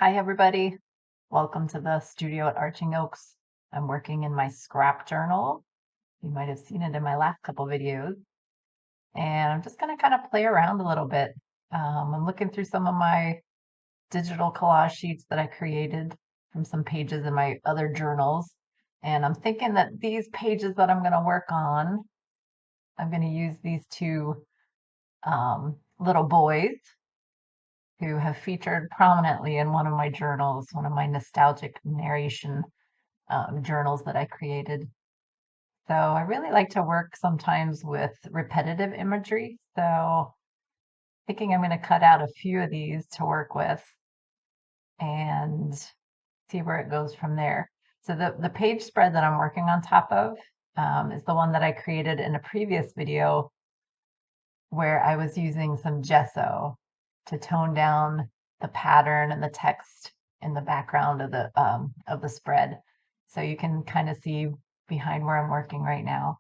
Hi, everybody. Welcome to the studio at Arching Oaks. I'm working in my scrap journal. You might have seen it in my last couple videos. And I'm just going to kind of play around a little bit. I'm looking through some of my digital collage sheets that I created from some pages in my other journals. And I'm thinking that these pages that I'm going to work on, I'm going to use these two little boys who have featured prominently in one of my journals, one of my nostalgic narration journals that I created. So I really like to work sometimes with repetitive imagery. So thinking I'm going to cut out a few of these to work with and see where it goes from there. So the page spread that I'm working on top of is the one that I created in a previous video where I was using some gesso to tone down the pattern and the text in the background of the spread. So you can kind of see behind where I'm working right now.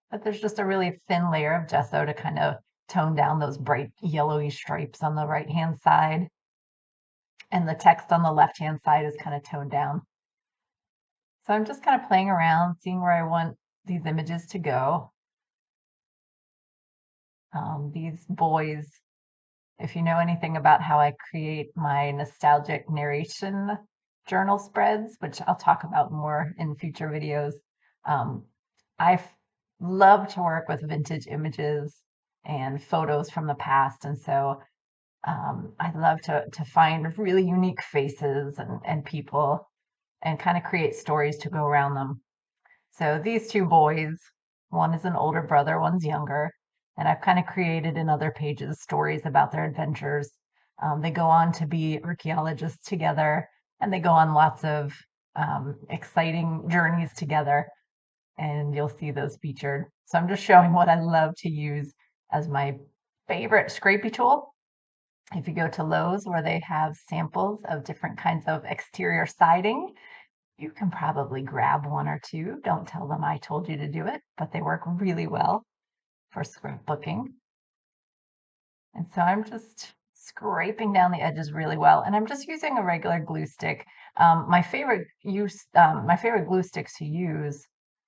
But there's just a really thin layer of gesso to kind of tone down those bright yellowy stripes on the right-hand side. And the text on the left-hand side is kind of toned down. So I'm just kind of playing around, seeing where I want these images to go. These boys, if you know anything about how I create my nostalgic narration journal spreads, which I'll talk about more in future videos, I love to work with vintage images and photos from the past. And so I love to find really unique faces and people and kind of create stories to go around them. So these two boys, one is an older brother, one's younger, and I've kind of created in other pages stories about their adventures. They go on to be archaeologists together, and they go on lots of exciting journeys together, and you'll see those featured. So I'm just showing what I love to use as my favorite scrapey tool. If you go to Lowe's where they have samples of different kinds of exterior siding, you can probably grab one or two. Don't tell them I told you to do it, but they work really well for scrapbooking. And so I'm just scraping down the edges really well, and I'm just using a regular glue stick. My favorite glue sticks to use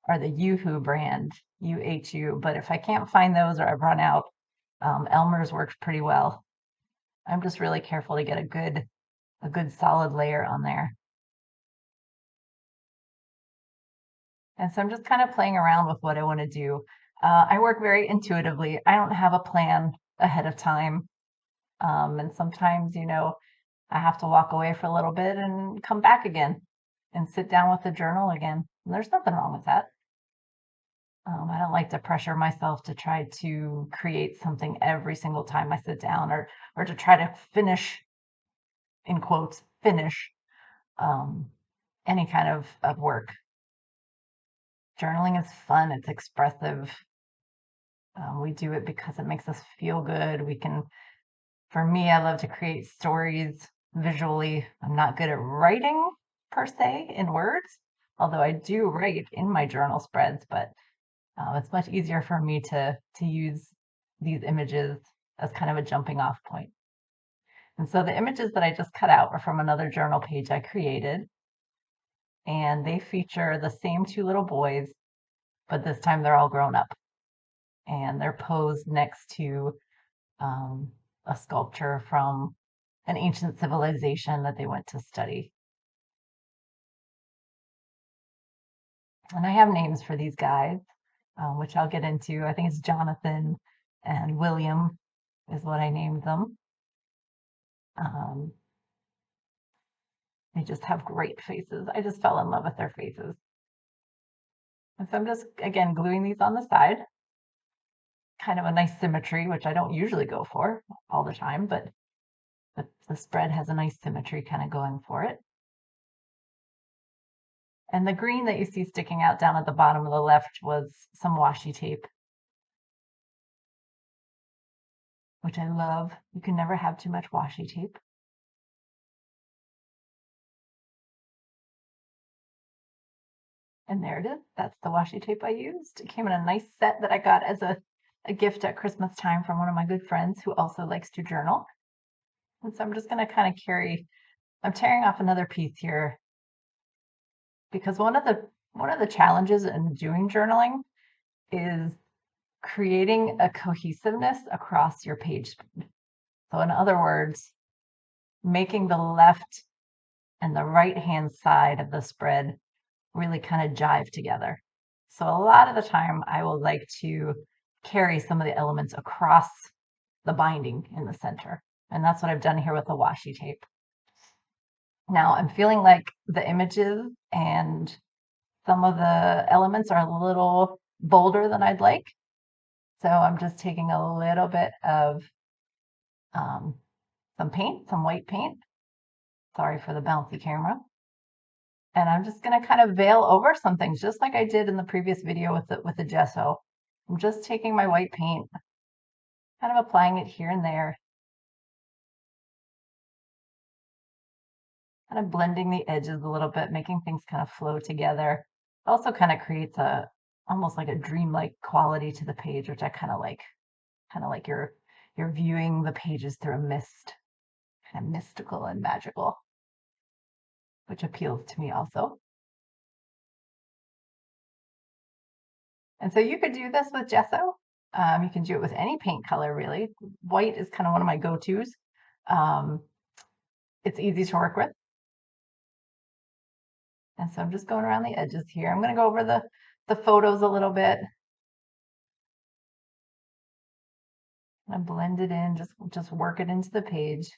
are the Yoo-Hoo brand, UHU. But if I can't find those or I've run out, Elmer's works pretty well. I'm just really careful to get a good solid layer on there. And so I'm just kind of playing around with what I want to do. I work very intuitively. I don't have a plan ahead of time. And sometimes, I have to walk away for a little bit and come back again and sit down with the journal again. And there's nothing wrong with that. I don't like to pressure myself to try to create something every single time I sit down or to try to finish, in quotes, finish any kind of work. Journaling is fun, it's expressive. We do it because it makes us feel good. For me, I love to create stories visually. I'm not good at writing per se in words, although I do write in my journal spreads, but it's much easier for me to use these images as kind of a jumping off point. And so the images that I just cut out were from another journal page I created, and they feature the same two little boys, but this time they're all grown up, and they're posed next to a sculpture from an ancient civilization that they went to study. And I have names for these guys, which I'll get into. I think it's Jonathan and William is what I named them. Um, they just have great faces. I just fell in love with their faces. And so I'm just, again, gluing these on the side. Kind of a nice symmetry, which I don't usually go for all the time, but the spread has a nice symmetry kind of going for it. And the green that you see sticking out down at the bottom of the left was some washi tape, which I love. You can never have too much washi tape. And there it is. That's the washi tape I used. It came in a nice set that I got as a gift at Christmas time from one of my good friends who also likes to journal. And so I'm just going to kind of carry I'm tearing off another piece here because one of the challenges in doing journaling is creating a cohesiveness across your page spread. So in other words, making the left and the right-hand side of the spread really kind of jive together. So a lot of the time I will like to carry some of the elements across the binding in the center. And that's what I've done here with the washi tape. Now I'm feeling like the images and some of the elements are a little bolder than I'd like. So I'm just taking a little bit of some paint, some white paint. Sorry for the bouncy camera. And I'm just going to kind of veil over some things, just like I did in the previous video with the gesso. I'm just taking my white paint, kind of applying it here and there, kind of blending the edges a little bit, making things kind of flow together. It also kind of creates almost like a dreamlike quality to the page, which I kind of like you're viewing the pages through a mist, kind of mystical and magical, which appeals to me also. And so you could do this with gesso. You can do it with any paint color, really. White is kind of one of my go-tos. It's easy to work with. And so I'm just going around the edges here. I'm going to go over the photos a little bit. And blend it in, just work it into the page.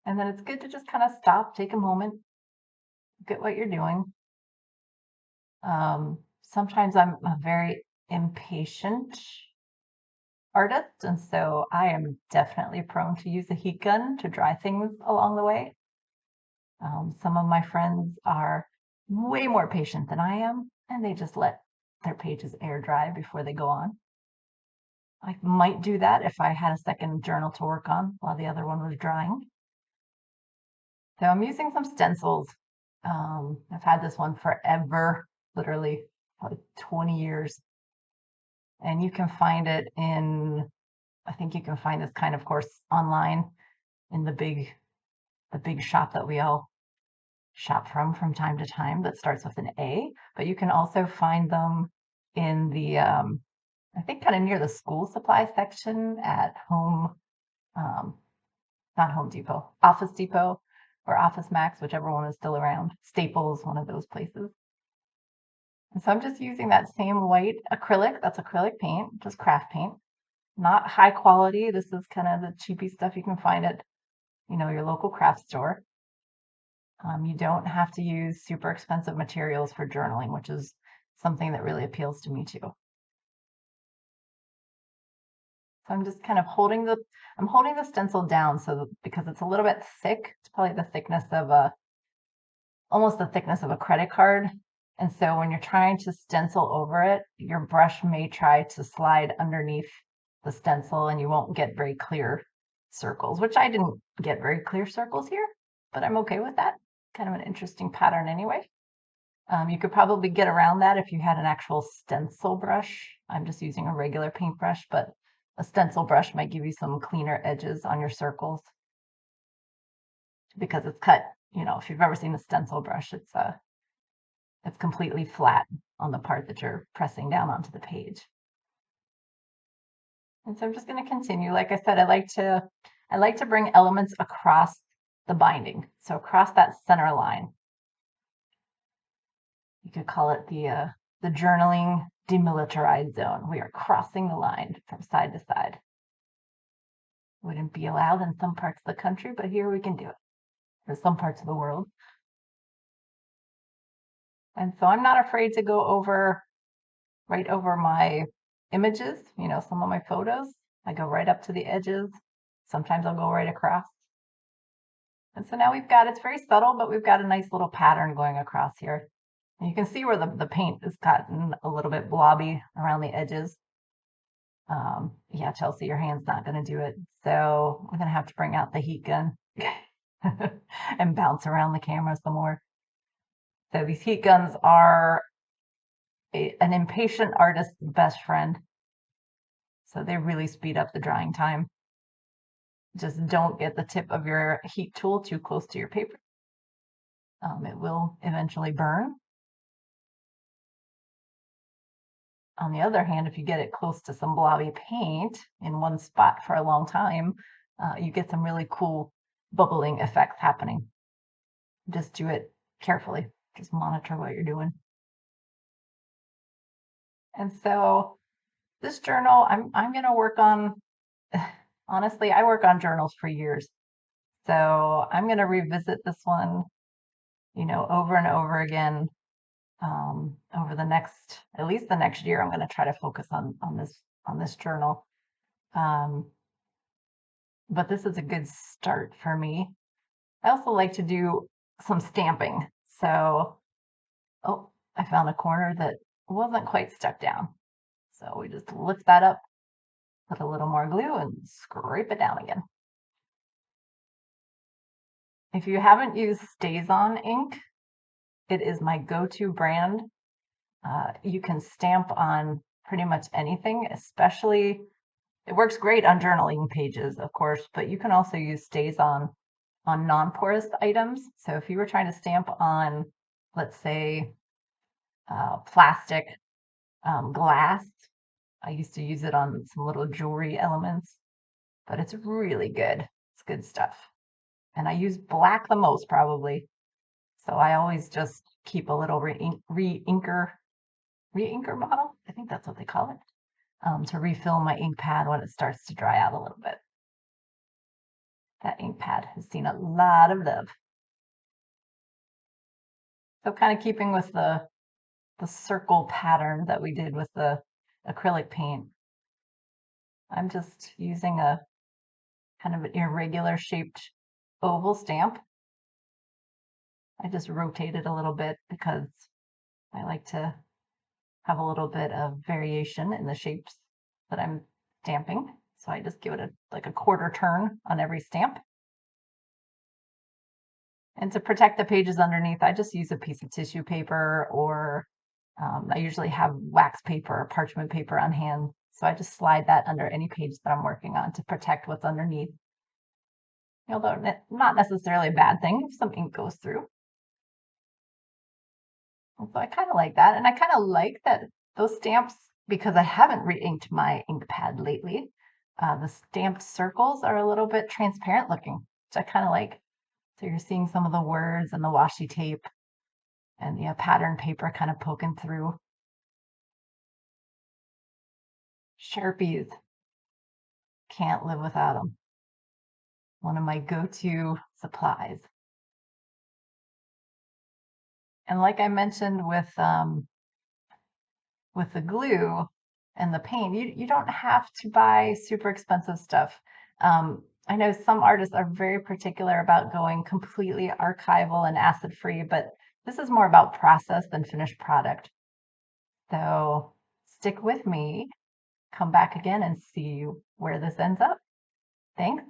And then it's good to just kind of stop, take a moment, look at what you're doing. Sometimes I'm a very impatient artist, and so I am definitely prone to use a heat gun to dry things along the way. Some of my friends are way more patient than I am, and they just let their pages air dry before they go on. I might do that if I had a second journal to work on while the other one was drying. So I'm using some stencils. I've had this one forever, literally probably 20 years. And you can find it I think you can find this kind of course online in the big shop that we all shop from time to time that starts with an A, but you can also find them in the, I think kind of near the school supply section at not Home Depot, Office Depot or Office Max, whichever one is still around. Staples, one of those places. And so I'm just using that same white acrylic, that's acrylic paint, just craft paint, not high quality. This is kind of the cheapy stuff you can find at, your local craft store. You don't have to use super expensive materials for journaling, which is something that really appeals to me too. So I'm just kind of holding the stencil down because it's a little bit thick. It's probably the thickness of almost the thickness of a credit card. And so when you're trying to stencil over it, your brush may try to slide underneath the stencil and you won't get very clear circles, which I didn't get very clear circles here, but I'm okay with that. Kind of an interesting pattern anyway. You could probably get around that if you had an actual stencil brush. I'm just using a regular paintbrush, but a stencil brush might give you some cleaner edges on your circles because it's cut, if you've ever seen a stencil brush, it's completely flat on the part that you're pressing down onto the page. And so I'm just going to continue. Like I said, I like to bring elements across the binding. So across that center line. You could call it the journaling demilitarized zone. We are crossing the line from side to side. Wouldn't be allowed in some parts of the country, but here we can do it. Or some parts of the world. And so I'm not afraid to go right over my images, some of my photos. I go right up to the edges. Sometimes I'll go right across. And so now it's very subtle, but we've got a nice little pattern going across here. And you can see where the paint has gotten a little bit blobby around the edges. Yeah, Chelsea, your hand's not going to do it. So we're going to have to bring out the heat gun and bounce around the camera some more. So these heat guns are an impatient artist's best friend. So they really speed up the drying time. Just don't get the tip of your heat tool too close to your paper. It will eventually burn. On the other hand, if you get it close to some blobby paint in one spot for a long time, you get some really cool bubbling effects happening. Just do it carefully. Just monitor what you're doing. And so this journal, I'm going to work on, honestly, I work on journals for years. So I'm going to revisit this one, over and over again. Over the next, at least the next year, I'm going to try to focus on this journal. But this is a good start for me. I also like to do some stamping. So, oh, I found a corner that wasn't quite stuck down. So we just lift that up, put a little more glue, and scrape it down again. If you haven't used StazOn ink, it is my go-to brand. You can stamp on pretty much anything, especially, it works great on journaling pages, of course, but you can also use StazOn on non-porous items. So if you were trying to stamp on, let's say, plastic, glass, I used to use it on some little jewelry elements, but it's really good. It's good stuff. And I use black the most probably. So I always just keep a little re-inker bottle. I think that's what they call it, to refill my ink pad when it starts to dry out a little bit. That ink pad has seen a lot of love. So kind of keeping with the circle pattern that we did with the acrylic paint, I'm just using a kind of an irregular shaped oval stamp. I just rotate it a little bit because I like to have a little bit of variation in the shapes that I'm stamping. So I just give it like a quarter turn on every stamp. And to protect the pages underneath, I just use a piece of tissue paper, or I usually have wax paper or parchment paper on hand. So I just slide that under any page that I'm working on to protect what's underneath. Although not necessarily a bad thing if some ink goes through. And so I kind of like that. And I kind of like that those stamps, because I haven't re-inked my ink pad lately, the stamped circles are a little bit transparent looking, which I kind of like. So you're seeing some of the words and the washi tape and the pattern paper kind of poking through. Sharpies, can't live without them. One of my go-to supplies. And like I mentioned with the glue and the paint, you don't have to buy super expensive stuff. I know some artists are very particular about going completely archival and acid-free, but this is more about process than finished product. So stick with me, come back again and see where this ends up. Thanks.